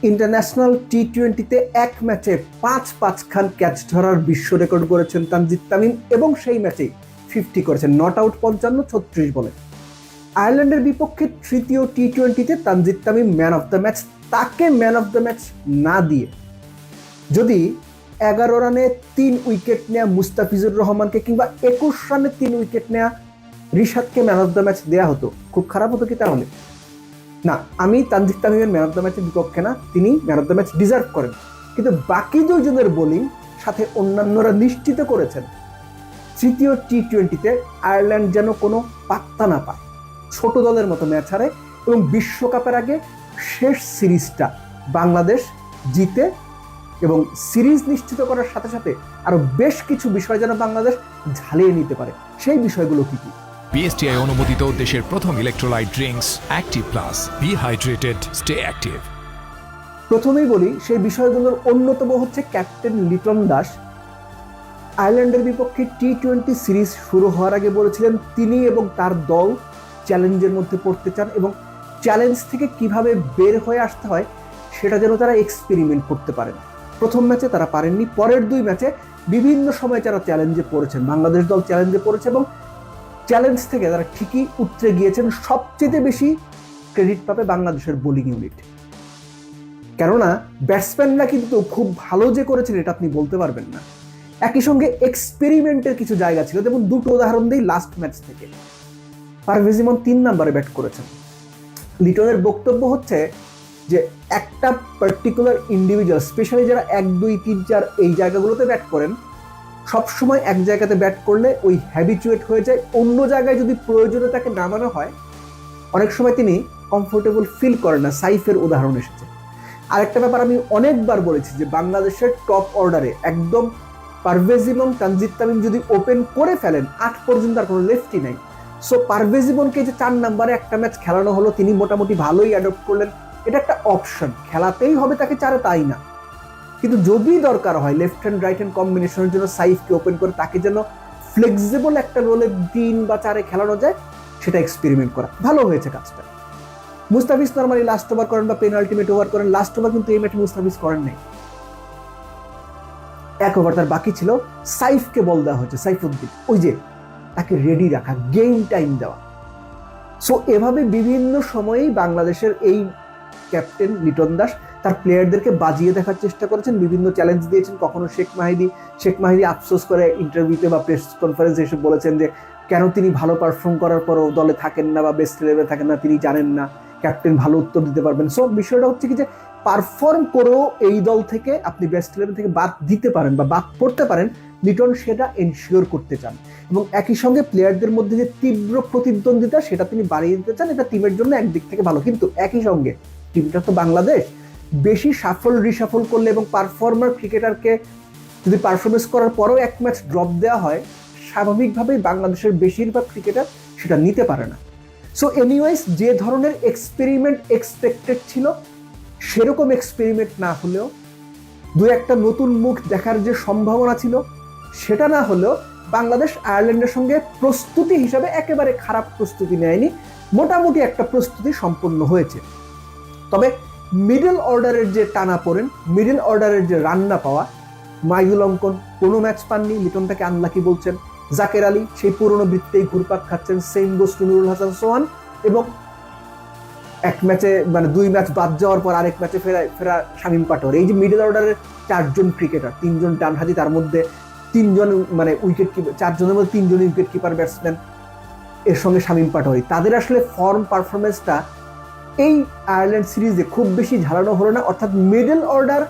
International টি-20-তে এক ম্যাচে ৫ খান catch ধরার বিশ্ব রেকর্ড করেছেন তানজিদ তামিম এবং সেই ম্যাচেই 50 করেছেন, নট আউট 55-36 বলে। আয়ারল্যান্ডের বিপক্ষে তৃতীয় টি-20-তে Tanzid Tamim man of the match. তাকে ম্যান অফ দ্য ম্যাচ না দিয়ে যদি 11 রানে 3 উইকেট নেওয়া মুস্তাফিজুর রহমানকে কিংবা 21 রানে 3 উইকেট নেওয়া রিশাদকে ম্যান অফ দ্য ম্যাচ দেওয়া হতো, খুব খারাপ হতো কি তাহলে? না, আমি তানজিদ তামিমের ম্যান অফ দ্য ম্যাচের বিপক্ষে না, তিনি man of the match deserve করেন। কিন্তু বাকি দুইজনের বোলিং সাথে অন্যান্যরা নিশ্চিত করেছেন তৃতীয় টি-20-তে আয়ারল্যান্ড যেন কোনো পাত্তা না পায়, ছোট দলের মতো ম্যাচ হারে এবং বিশ্বকাপের আগে শেষ সিরিজটা বাংলাদেশ জিতে এবং সিরিজ নিশ্চিত করার সাথে সাথে আরো বেশ কিছু বিষয় যেন বাংলাদেশ ঝালিয়ে নিতে পারে। সেই বিষয়গুলো কি কি? বিএসটিআই অনুমোদিত দেশের প্রথম electrolyte drinks active plus, be hydrated, stay active. প্রথমেই বলি, সেই বিষয়গুলোর অন্যতম হচ্ছে ক্যাপ্টেন লিটন দাস আয়ারল্যান্ডের বিপক্ষে টি-20 সিরিজ শুরু হওয়ার আগে বলেছিলেন তিনি এবং তার দল চ্যালেঞ্জের মধ্যে পড়তে চান এবং চ্যালেঞ্জ থেকে কিভাবে বের হয়ে আসতে হয় সেটা যেন তারা এক্সপেরিমেন্ট করতে পারেন। প্রথম ম্যাচে তারা পারেননি, পরের 2 ম্যাচে বিভিন্ন সময় তারা চ্যালেঞ্জে পড়েছেন, বাংলাদেশ দল চ্যালেঞ্জে পড়েছে এবং চ্যালেঞ্জ থেকে তারা ঠিকই উতরে গিয়েছেন। সবচেয়ে বেশি ক্রেডিট পাবে বাংলাদেশের বোলিং ইউনিট, কেননা ব্যাটসম্যানরা কিন্তু খুব ভালো যে করেছেন এটা আপনি বলতে পারবেন না। একই সঙ্গে এক্সপেরিমেন্টের কিছু জায়গা ছিল, যেমন 2টো উদাহরণ দিই লাস্ট ম্যাচ থেকে। পারভেজ ইমন 3 নম্বরে ব্যাট করেছেন। লিটনের বক্তব্য হচ্ছে যে একটা পার্টিকুলার ইন্ডিভিজুয়াল, স্পেশালি যারা 1, 2, 3, 4 এই জায়গাগুলোতে ব্যাট করেন, সবসময় এক জায়গাতে ব্যাট করলে ওই হ্যাবিচুয়েট হয়ে যায়। অন্য জায়গায় যদি প্রয়োজনে তাকে নামানো হয় অনেক সময় তিনি কমফোর্টেবল ফিল করেন না। সাইফের উদাহরণ এসেছে। আরেকটা ব্যাপার আমি অনেকবার বলেছি যে বাংলাদেশের টপ অর্ডারে একদম পারভেজ ইমন, তানজিদ তামিম যদি ওপেন করে ফেলেন 8 পর্যন্ত আর কোনো লেফটই নাই। সো পারভেজ ইমনকে যে 4 নম্বরে একটা ম্যাচ খেলানো হলো, তিনি মোটামুটি ভালোই অ্যাডপ্ট করলেন, এটা একটা অপশন, খেলাতেই হবে তাকে 4-এ তাই না। কিন্তু যদি দরকার হয় লেফট হ্যান্ড রাইট হ্যান্ড কম্বিনেশনের জন্য সাইফকে ওপেন করে তাকে যেন ফ্লেক্সিবল একটা রোলে 3 বা 4-এ খেলানো যায়, সেটা এক্সপেরিমেন্ট করা ভালো হয়েছে কাজটা। মুস্তাফিজ নরমালি লাস্ট ওভার করেন বা পেনাল্টিমেট ওভার করেন, লাস্ট ওভার কিন্তু এই ম্যাচে মুস্তাফিজ করেন নাই। 1 ওভার তার বাকি ছিল, সাইফকে বল দেওয়া হয়েছে, সাইফুদ্দিন, ওই যে তাকে রেডি রাখা, গেইম টাইম দেওয়া। সো এভাবে বিভিন্ন সময়েই বাংলাদেশের এই ক্যাপ্টেন লিটন দাস তার প্লেয়ারদেরকে বাজিয়ে দেখার চেষ্টা করেছেন, বিভিন্ন চ্যালেঞ্জ দিয়েছেন। কখনো শেখ মাহিদি আফসোস করে ইন্টারভিউতে বা প্রেস কনফারেন্সে এসে বলেছেন যে কেন তিনি ভালো পারফর্ম করার পরও দলে থাকেন না বা বেস্ট লেভেলে থাকেন না, তিনি জানেন না, ক্যাপ্টেন ভালো উত্তর দিতে পারবেন। সো বিষয়টা হচ্ছে কি যে পারফর্ম করেও এই দল থেকে আপনি বেস্ট লেভেল থেকে বাদ দিতে পারেন বা বাদ পড়তে পারেন, লিটন সেটা এনশিওর করতে চান এবং একই সঙ্গে প্লেয়ারদের মধ্যে যে তীব্র প্রতিদ্বন্দ্বিতা সেটা তিনি বাড়িয়ে দিতে চান। এটা টিমের জন্য একদিক থেকে ভালো, কিন্তু একই সঙ্গে টিমটা তো বাংলাদেশ, বেশি রিসাফল করলে এবং পারফর্মার ক্রিকেটারকে যদি পারফরমেন্স করার পরও 1 ম্যাচ ড্রপ দেওয়া হয়, স্বাভাবিকভাবেই বাংলাদেশের বেশিরভাগ ক্রিকেটার সেটা নিতে পারে না। সো এনিওয়েজ, যে ধরনের এক্সপেরিমেন্ট এক্সপেক্টেড ছিল সেরকম এক্সপেরিমেন্ট না হলেও 2-1টা নতুন মুখ দেখার যে সম্ভাবনা ছিল সেটা না হলেও বাংলাদেশ আয়ারল্যান্ডের সঙ্গে প্রস্তুতি হিসাবে একেবারে খারাপ প্রস্তুতি নেয়নি, মোটামুটি একটা প্রস্তুতি সম্পন্ন হয়েছে। তবে মিডল অর্ডারের যে টানা পড়েন, মিডল অর্ডারের যে রান্না পাওয়া, মাইদুল অঙ্কন কোনো ম্যাচ পাননি, লিটনটাকে আনলাকি বলছেন। জাকের আলী সেই পুরনো বৃত্তেই ঘুরপাক খাচ্ছেন, same goes to Nurul Hasan Sohan, এবং 1 ম্যাচে 2 ম্যাচ বাদ যাওয়ার পর আরেক ম্যাচে ফেরা শামীম পাটোয়ারি। এই যে মিডল অর্ডারের 4 জন ক্রিকেটার, 3 জন ডানহাতি, তার মধ্যে 3 জন উইকেট কিপার, 4 জনের মধ্যে 3 জন উইকেট কিপার ব্যাটসম্যান, এর সঙ্গে শামীম পাটোয়ারি। তাদের আসলে ফর্ম পারফরমেন্সটা এই আয়ারল্যান্ড সিরিজে খুব বেশি ঝালানো হলো না, অর্থাৎ মিডল অর্ডার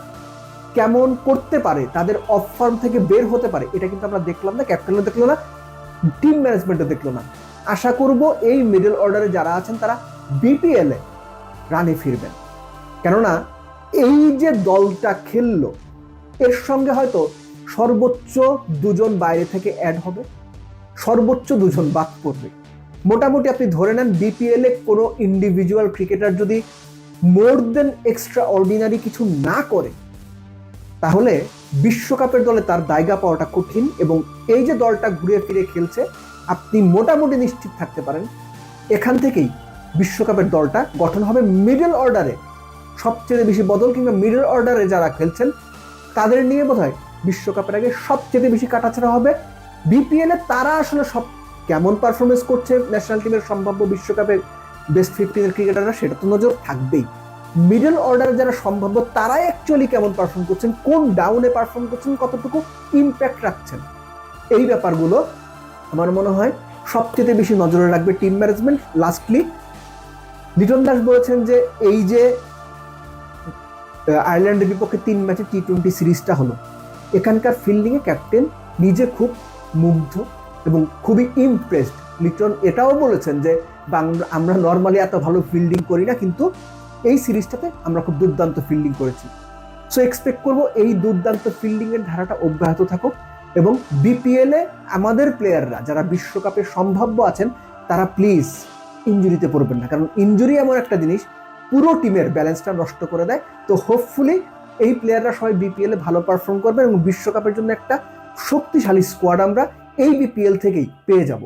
কেমন করতে পারে, তাদের অফ ফর্ম থেকে বের হতে পারে, এটা কিন্তু আমরা দেখলাম না, ক্যাপ্টেনও দেখলো না, টিম ম্যানেজমেন্টও দেখলো না। আশা করব এই মিডল অর্ডারে যারা আছেন তারা বিপিএলে রানে ফিরবেন, কেননা এই যে দলটা খেললো এর সঙ্গে হয়তো সর্বোচ্চ 2 জন বাইরে থেকে অ্যাড হবে, সর্বোচ্চ 2 জন বাদ পড়বে। মোটামুটি আপনি ধরে নেন বিপিএলে কোনো ইন্ডিভিজুয়াল ক্রিকেটার যদি মোর দেন এক্সট্রা অর্ডিনারি কিছু না করে তাহলে বিশ্বকাপের দলে তার জায়গা পাওয়াটা কঠিন। এবং এই যে দলটা ঘুরে ফিরে খেলছে, আপনি মোটামুটি নিশ্চিত থাকতে পারেন এখান থেকেই বিশ্বকাপের দলটা গঠন হবে মিডল অর্ডারে সবচেয়ে বেশি বদল, কিংবা মিডল অর্ডারে যারা খেলছেন তাদের নিয়ে বোধহয় বিশ্বকাপের আগে সবচেয়ে বেশি কাটাছাড়া হবে। বিপিএল এ তারা আসলে সব কেমন পারফরমেন্স করছে ন্যাশনাল টিমের সম্ভাব্য বিশ্বকাপে বেস্ট 15 ক্রিকেটাররা, সেটা তো নজর থাকবেই। মিডল অর্ডারে যারা সম্ভাব্য তারাই অ্যাকচুয়ালি কেমন পারফর্ম করছেন, কোন ডাউনে পারফর্ম করছেন, কতটুকু ইম্প্যাক্ট রাখছেন, এই ব্যাপারগুলো আমার মনে হয় সবচেয়ে বেশি নজরে রাখবে team management. Lastly Liton Das বলেছেন যে এই যে আয়ারল্যান্ডের বিপক্ষে 3 ম্যাচে টি-20 সিরিজটা হলো, এখানকার ফিল্ডিংয়ে ক্যাপ্টেন নিজে খুব মুগ্ধ এবং খুবই ইমপ্রেসড। লিটন এটাও বলেছেন যে আমরা নর্মালি এত ভালো ফিল্ডিং করি না, কিন্তু এই সিরিজটাতে আমরা খুব দুর্দান্ত ফিল্ডিং করেছি। সো এক্সপেক্ট করবো এই দুর্দান্ত ফিল্ডিংয়ের ধারাটা অব্যাহত থাকুক, এবং বিপিএল এ আমাদের প্লেয়াররা যারা বিশ্বকাপে সম্ভাব্য আছেন তারা প্লিজ ইনজুরিতে পড়বেন না, কারণ ইনজুরি এমন একটা জিনিস পুরো টিমের ব্যালেন্সটা নষ্ট করে দেয়। তো হোপফুলি এই প্লেয়াররা সবাই বিপিএল এ ভালো পারফর্ম করবে এবং বিশ্বকাপের জন্য একটা শক্তিশালী স্কোয়াড আমরা এই বিপিএল থেকেই পেয়ে যাব।